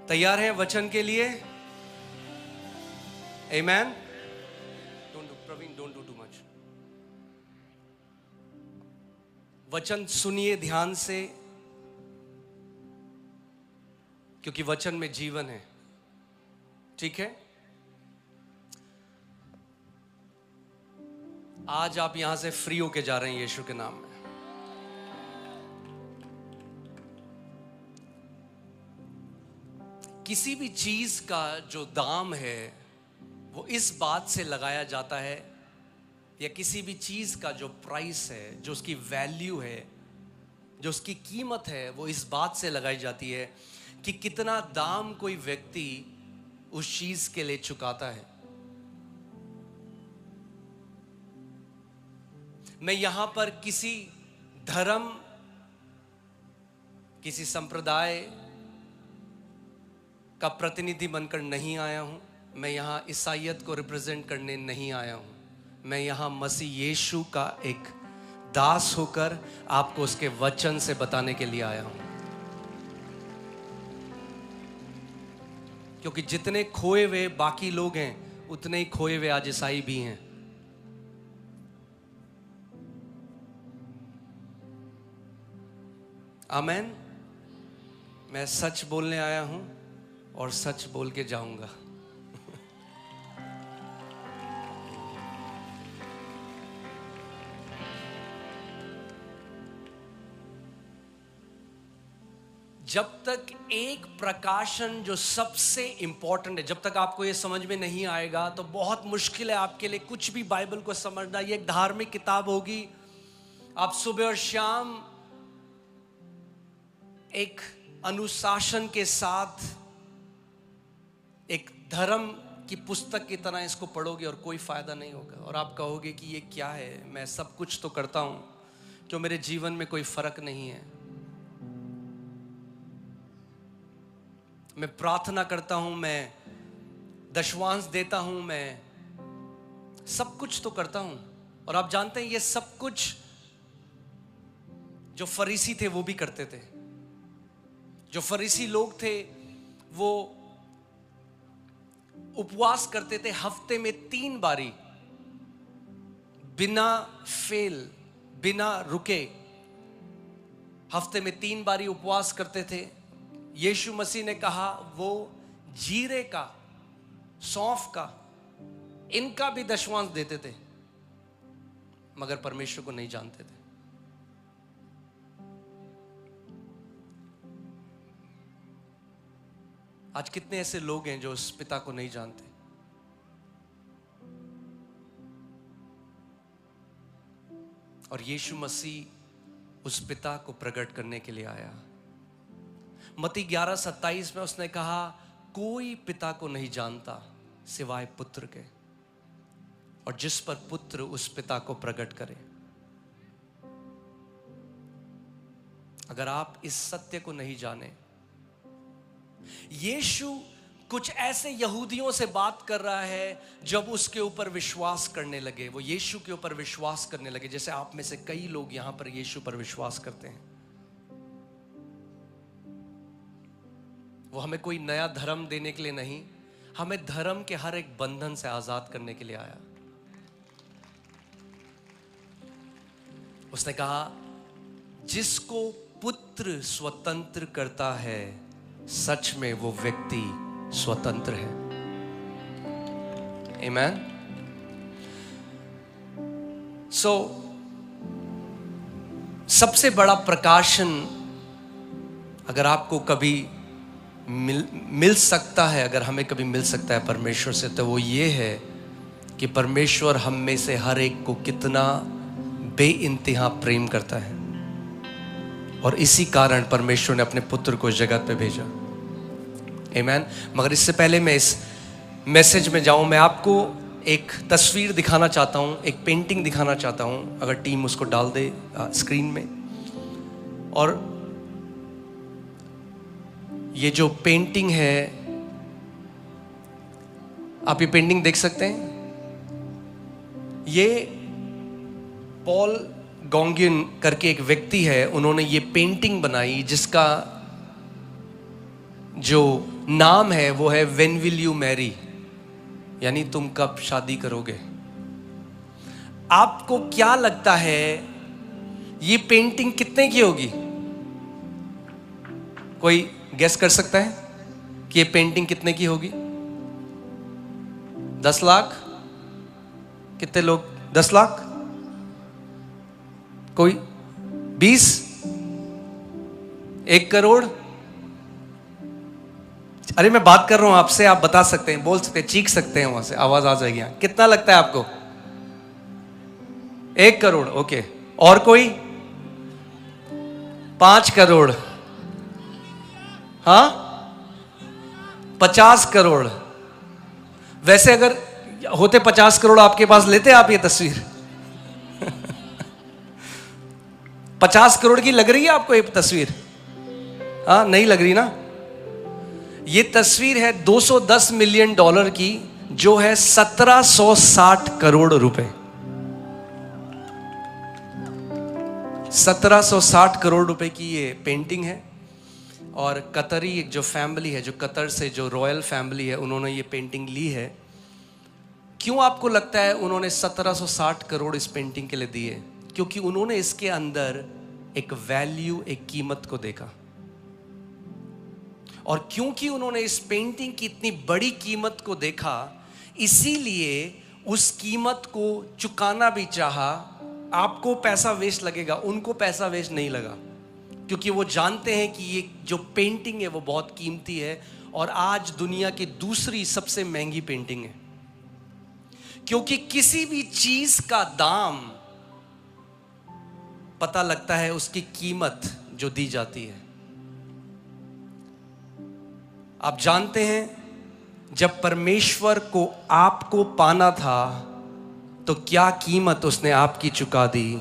तैयार हैं वचन के लिए? Amen. Praveen, don't do too much. वचन सुनिए ध्यान से, क्योंकि वचन में जीवन है। ठीक है? आज आप यहां से फ्री होके जा रहे हैं यीशु के नाम में। किसी भी चीज का जो दाम है वो इस बात से लगाया जाता है, या किसी भी चीज का जो प्राइस है, जो उसकी वैल्यू है, जो उसकी कीमत है, वो इस बात से लगाई जाती है कि कितना दाम कोई व्यक्ति उस चीज के लिए चुकाता है। मैं यहां पर किसी धर्म, किसी संप्रदाय का प्रतिनिधि बनकर नहीं आया हूं। मैं यहां ईसाईयत को रिप्रेजेंट करने नहीं आया हूं। मैं यहां मसीह यीशु का एक दास होकर आपको उसके वचन से बताने के लिए आया हूं। क्योंकि जितने खोए हुए बाकी लोग हैं, उतने ही खोए हुए आज ईसाई भी हैं। आमेन। मैं सच बोलने आया हूं और सच बोल के जाऊंगा। जब तक एक प्रकाशन जो सबसे इंपॉर्टेंट है, जब तक आपको यह समझ में नहीं आएगा तो बहुत मुश्किल है आपके लिए कुछ भी बाइबल को समझना। ये एक धार्मिक किताब होगी। आप सुबह और शाम एक अनुशासन के साथ एक धर्म की पुस्तक की तरह इसको पढ़ोगे और कोई फायदा नहीं होगा। और आप कहोगे कि ये क्या है, मैं सब कुछ तो करता हूं, क्यों मेरे जीवन में कोई फर्क नहीं है। मैं प्रार्थना करता हूं, मैं दशवांश देता हूं, मैं सब कुछ तो करता हूं। और आप जानते हैं ये सब कुछ जो फरीसी थे वो भी करते थे। जो फरीसी लोग थे वो उपवास करते थे हफ्ते में 3 बारी, बिना फेल, बिना रुके हफ्ते में 3 बारी उपवास करते थे। यीशु मसीह ने कहा वो जीरे का, सौंफ का, इनका भी दशवांश देते थे, मगर परमेश्वर को नहीं जानते थे। आज कितने ऐसे लोग हैं जो उस पिता को नहीं जानते। और यीशु मसीह उस पिता को प्रकट करने के लिए आया। मत्ती 11:27 में उसने कहा, कोई पिता को नहीं जानता सिवाय पुत्र के, और जिस पर पुत्र उस पिता को प्रकट करे। अगर आप इस सत्य को नहीं जाने, यीशु कुछ ऐसे यहूदियों से बात कर रहा है जब उसके ऊपर विश्वास करने लगे, वो यीशु के ऊपर विश्वास करने लगे। जैसे आप में से कई लोग यहां पर यीशु पर विश्वास करते हैं। वो हमें कोई नया धर्म देने के लिए नहीं, हमें धर्म के हर एक बंधन से आजाद करने के लिए आया। उसने कहा, जिसको पुत्र स्वतंत्र करता है, सच में वो व्यक्ति स्वतंत्र है। आमेन। सो सबसे बड़ा प्रकाशन अगर आपको कभी मिल सकता है, अगर हमें कभी मिल सकता है परमेश्वर से, तो वो ये है कि परमेश्वर हम में से हर एक को कितना बेइंतहा प्रेम करता है। और इसी कारण परमेश्वर ने अपने पुत्र को इस जगत पे भेजा। आमेन। मगर इससे पहले मैं इस मैसेज में जाऊं, मैं आपको एक तस्वीर दिखाना चाहता हूं, एक पेंटिंग दिखाना चाहता हूं। अगर टीम उसको डाल दे स्क्रीन में। और ये जो पेंटिंग है, आप ये पेंटिंग देख सकते हैं। ये पॉल गॉन्गियन करके एक व्यक्ति है, उन्होंने ये पेंटिंग बनाई जिसका जो नाम है वो है व्हेन विल यू मैरी, यानी तुम कब शादी करोगे। आपको क्या लगता है ये पेंटिंग कितने की होगी? कोई गेस कर सकता है कि ये पेंटिंग कितने की होगी? 10 लाख? कितने लोग? 10 लाख? कोई 20? 1 करोड़? अरे मैं बात कर रहा हूं आपसे, आप बता सकते हैं, बोल सकते हैं, चीख सकते हैं, वहां से आवाज आ जाएगी। कितना लगता है आपको? 1 करोड़? ओके। और कोई? 5 करोड़? हाँ, 50 करोड़? वैसे अगर होते 50 करोड़ आपके पास, लेते आप ये तस्वीर? 50 करोड़ की लग रही है आपको ये तस्वीर? हाँ, नहीं लग रही ना। ये तस्वीर है 210 मिलियन डॉलर की, जो है 1760 करोड़ रुपए। 1760 करोड़ रुपए की ये पेंटिंग है। और कतरी एक जो फैमिली है, जो कतर से जो रॉयल फैमिली है, उन्होंने ये पेंटिंग ली है। क्यों आपको लगता है उन्होंने 1760 करोड़ इस पेंटिंग के लिए दिए? क्योंकि उन्होंने इसके अंदर एक वैल्यू, एक कीमत को देखा। और क्योंकि उन्होंने इस पेंटिंग की इतनी बड़ी कीमत को देखा, इसीलिए उस कीमत को चुकाना भी चाहा। आपको पैसा वेस्ट लगेगा, उनको पैसा वेस्ट नहीं लगा, क्योंकि वो जानते हैं कि ये जो पेंटिंग है वो बहुत कीमती है और आज दुनिया की दूसरी सबसे महंगी पेंटिंग है। क्योंकि किसी भी चीज का दाम पता लगता है उसकी कीमत जो दी जाती है। आप जानते हैं, जब परमेश्वर को आपको पाना था तो क्या कीमत उसने आपकी चुका दी।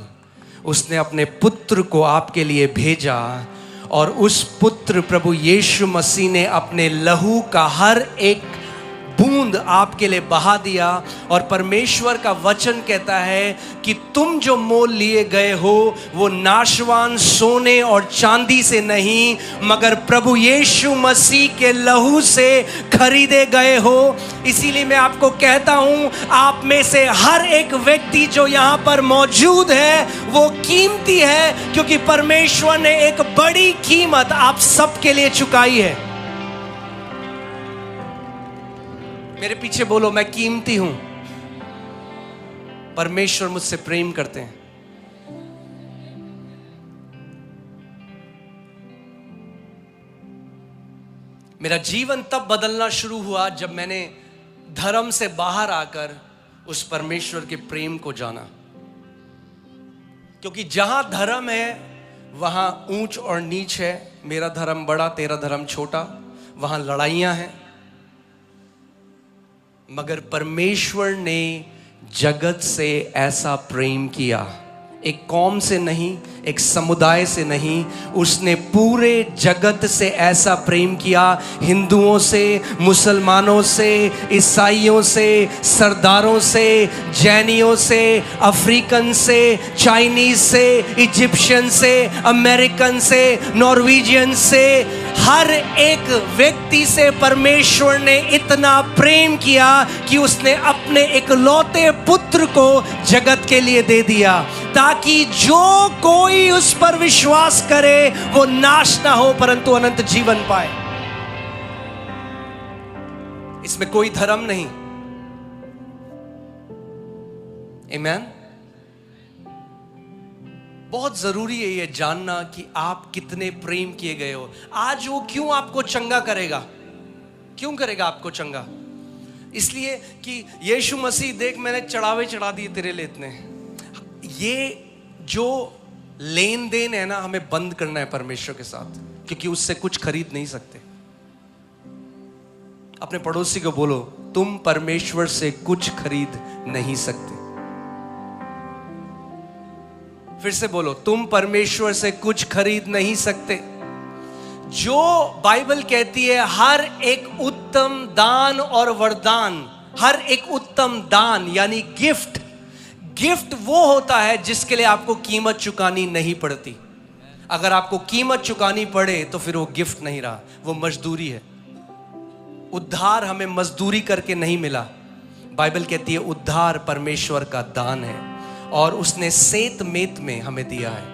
उसने अपने पुत्र को आपके लिए भेजा और उस पुत्र प्रभु यीशु मसीह ने अपने लहू का हर एक बूंद आपके लिए बहा दिया। और परमेश्वर का वचन कहता है कि तुम जो मोल लिए गए हो वो नाशवान सोने और चांदी से नहीं, मगर प्रभु यीशु मसीह के लहू से खरीदे गए हो। इसीलिए मैं आपको कहता हूं, आप में से हर एक व्यक्ति जो यहां पर मौजूद है वो कीमती है, क्योंकि परमेश्वर ने एक बड़ी कीमत आप सबके लिए चुकाई है। मेरे पीछे बोलो, मैं कीमती हूं। परमेश्वर मुझसे प्रेम करते हैं। मेरा जीवन तब बदलना शुरू हुआ जब मैंने धर्म से बाहर आकर उस परमेश्वर के प्रेम को जाना। क्योंकि जहां धर्म है वहां ऊंच और नीच है। मेरा धर्म बड़ा, तेरा धर्म छोटा, वहां लड़ाइयां हैं। मगर परमेश्वर ने जगत से ऐसा प्रेम किया, एक कौम से नहीं, एक समुदाय से नहीं, उसने पूरे जगत से ऐसा प्रेम किया। हिंदुओं से, मुसलमानों से, ईसाइयों से, सरदारों से, जैनियों से, अफ्रीकन से, चाइनीज से, इजिप्शियन से, अमेरिकन से, नॉर्वेजियन से, हर एक व्यक्ति से परमेश्वर ने इतना प्रेम किया कि उसने अपने इकलौते पुत्र को जगत के लिए दे दिया, ताकि जो कोई उस पर विश्वास करे वो नाश ना हो परंतु अनंत जीवन पाए। इसमें कोई धर्म नहीं। आमीन। बहुत जरूरी है ये जानना कि आप कितने प्रेम किए गए हो। आज वो क्यों आपको चंगा करेगा? क्यों करेगा आपको चंगा? इसलिए कि यीशु मसीह, देख मैंने चढ़ावे चढ़ा दिए तेरे लिए इतने। ये जो लेन देन है ना, हमें बंद करना है परमेश्वर के साथ, क्योंकि उससे कुछ खरीद नहीं सकते। अपने पड़ोसी को बोलो, तुम परमेश्वर से कुछ खरीद नहीं सकते। फिर से बोलो, तुम परमेश्वर से कुछ खरीद नहीं सकते। जो बाइबल कहती है, हर एक उत्तम दान और वरदान, हर एक उत्तम दान यानी गिफ्ट वो होता है जिसके लिए आपको कीमत चुकानी नहीं पड़ती। अगर आपको कीमत चुकानी पड़े तो फिर वो गिफ्ट नहीं रहा, वो मजदूरी है। उद्धार हमें मजदूरी करके नहीं मिला। बाइबल कहती है उद्धार परमेश्वर का दान है और उसने सेत मेत में हमें दिया है।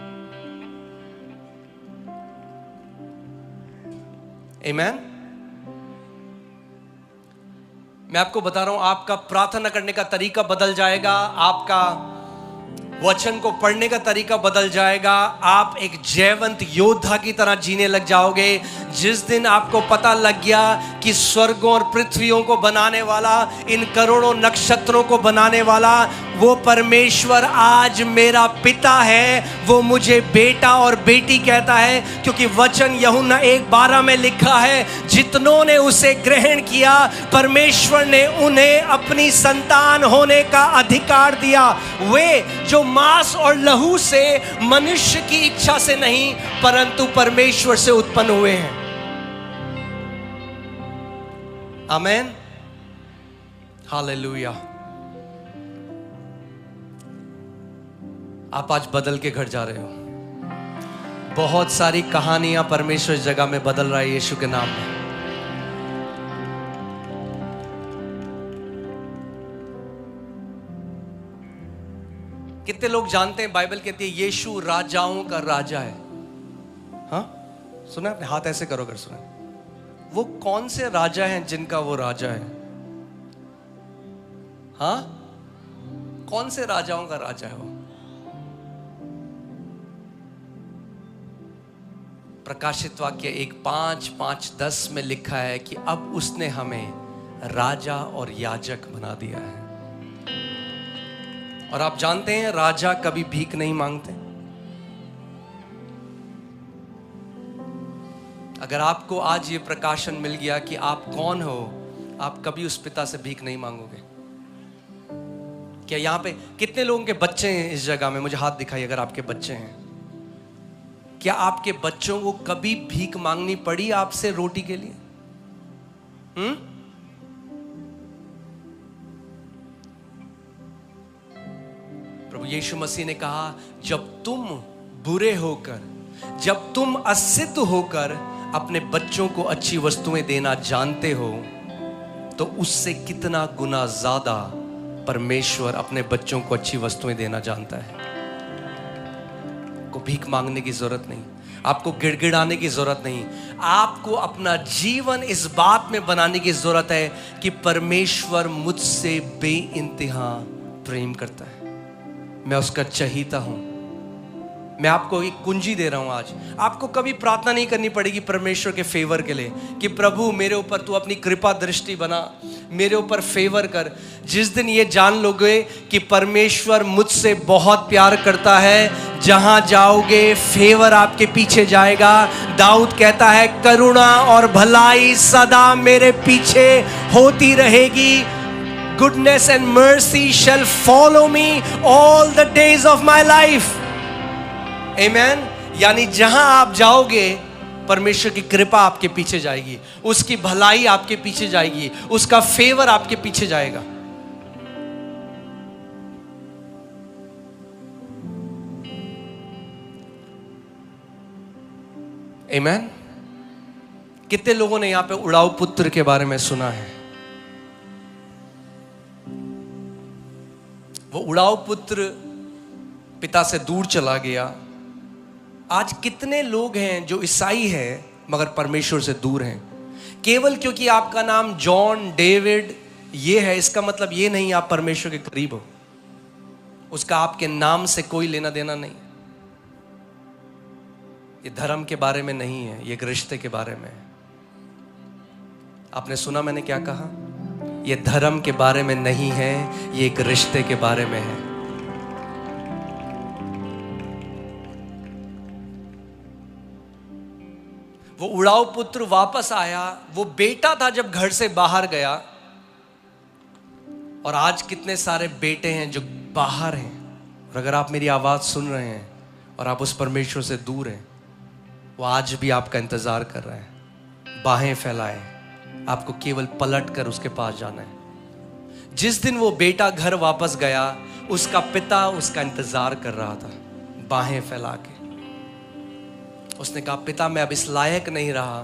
आमीन। मैं आपको बता रहा हूं, आपका प्रार्थना करने का तरीका बदल जाएगा, आपका वचन को पढ़ने का तरीका बदल जाएगा, आप एक जयवंत योद्धा की तरह जीने लग जाओगे। जिस दिन आपको पता लग गया कि स्वर्गों और पृथ्वियों को बनाने वाला, इन करोड़ों नक्षत्रों को बनाने वाला वो परमेश्वर आज मेरा पिता है, वो मुझे बेटा और बेटी कहता है, क्योंकि वचन यूहन्ना 1:12 में लिखा है, जितनों ने उसे ग्रहण किया परमेश्वर ने उन्हें अपनी संतान होने का अधिकार दिया। वे जो मांस और लहू से, मनुष्य की इच्छा से नहीं परंतु परमेश्वर से उत्पन्न हुए हैं। आमेन, हालेलुया। आप आज बदल के घर जा रहे हो। बहुत सारी कहानियां परमेश्वर इस जगह में बदल रहा है यीशु के नाम में। कितने लोग जानते हैं बाइबल कहती है यीशु राजाओं का राजा है? हाँ, सुना आपने? हाथ ऐसे करो अगर सुना। वो कौन से राजा हैं जिनका वो राजा है? हाँ, कौन से राजाओं का राजा है वो? प्रकाशित वाक्य 1:5-5-10 में लिखा है कि अब उसने हमें राजा और याजक बना दिया है। और आप जानते हैं राजा कभी भीख नहीं मांगते। अगर आपको आज ये प्रकाशन मिल गया कि आप कौन हो, आप कभी उस पिता से भीख नहीं मांगोगे। क्या यहां पे कितने लोगों के बच्चे हैं इस जगह में? मुझे हाथ दिखाइए अगर आपके बच्चे हैं। क्या आपके बच्चों को कभी भीख मांगनी पड़ी आपसे रोटी के लिए? प्रभु यीशु मसीह ने कहा, जब तुम बुरे होकर, जब तुम असिद्ध होकर अपने बच्चों को अच्छी वस्तुएं देना जानते हो, तो उससे कितना गुना ज्यादा परमेश्वर अपने बच्चों को अच्छी वस्तुएं देना जानता है। को भीख मांगने की जरूरत नहीं, आपको गिड़गिड़ाने की जरूरत नहीं, आपको अपना जीवन इस बात में बनाने की जरूरत है कि परमेश्वर मुझसे बेइंतहा प्रेम करता है, मैं उसका चहीता हूं। मैं आपको एक कुंजी दे रहा हूं आज। आपको कभी प्रार्थना नहीं करनी पड़ेगी परमेश्वर के फेवर के लिए कि प्रभु मेरे ऊपर तू अपनी कृपा दृष्टि बना, मेरे ऊपर फेवर कर। जिस दिन ये जान लोगे कि परमेश्वर मुझसे बहुत प्यार करता है, जहां जाओगे फेवर आपके पीछे जाएगा। दाऊद कहता है, करुणा और भलाई सदा मेरे पीछे होती रहेगी। Goodness and mercy shall follow me all the days of my life. Amen. यानी जहां आप जाओगे परमेश्वर की कृपा आपके पीछे जाएगी, उसकी भलाई आपके पीछे जाएगी, उसका फेवर आपके पीछे जाएगा। Amen. कितने लोगों ने यहां पे उड़ाऊ पुत्र के बारे में सुना है? वो उड़ाऊ पुत्र पिता से दूर चला गया। आज कितने लोग हैं जो ईसाई हैं मगर परमेश्वर से दूर हैं? केवल क्योंकि आपका नाम जॉन, डेविड ये है, इसका मतलब ये नहीं आप परमेश्वर के करीब हो। उसका आपके नाम से कोई लेना देना नहीं। ये धर्म के बारे में नहीं है, ये एक रिश्ते के बारे में है। आपने सुना मैंने क्या कहा? ये धर्म के बारे में नहीं है, ये एक रिश्ते के बारे में है। वो उड़ाऊ पुत्र वापस आया, वो बेटा था जब घर से बाहर गया। और आज कितने सारे बेटे हैं जो बाहर हैं, और अगर आप मेरी आवाज सुन रहे हैं और आप उस परमेश्वर से दूर हैं, वो आज भी आपका इंतजार कर रहा है। बाहें फैलाए, आपको केवल पलट कर उसके पास जाना है। जिस दिन वो बेटा घर वापस गया, उसका पिता उसका इंतजार कर रहा था बाहें फैला के। उसने कहा, पिता मैं अब इस लायक नहीं रहा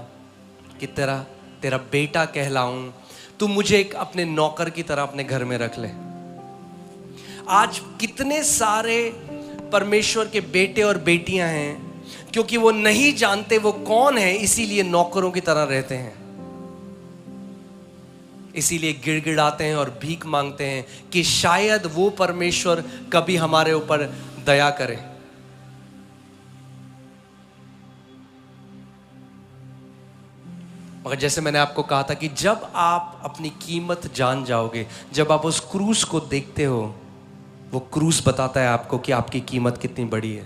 कि तेरा तेरा बेटा कहलाऊं, तू मुझे एक अपने नौकर की तरह अपने घर में रख ले। आज कितने सारे परमेश्वर के बेटे और बेटियां हैं, क्योंकि वो नहीं जानते वो कौन है, इसीलिए नौकरों की तरह रहते हैं, इसीलिए गिड़गिड़ाते हैं और भीख मांगते हैं कि शायद वो परमेश्वर कभी हमारे ऊपर दया करे। मगर जैसे मैंने आपको कहा था कि जब आप अपनी कीमत जान जाओगे, जब आप उस क्रूस को देखते हो, वो क्रूस बताता है आपको कि आपकी कीमत कितनी बड़ी है।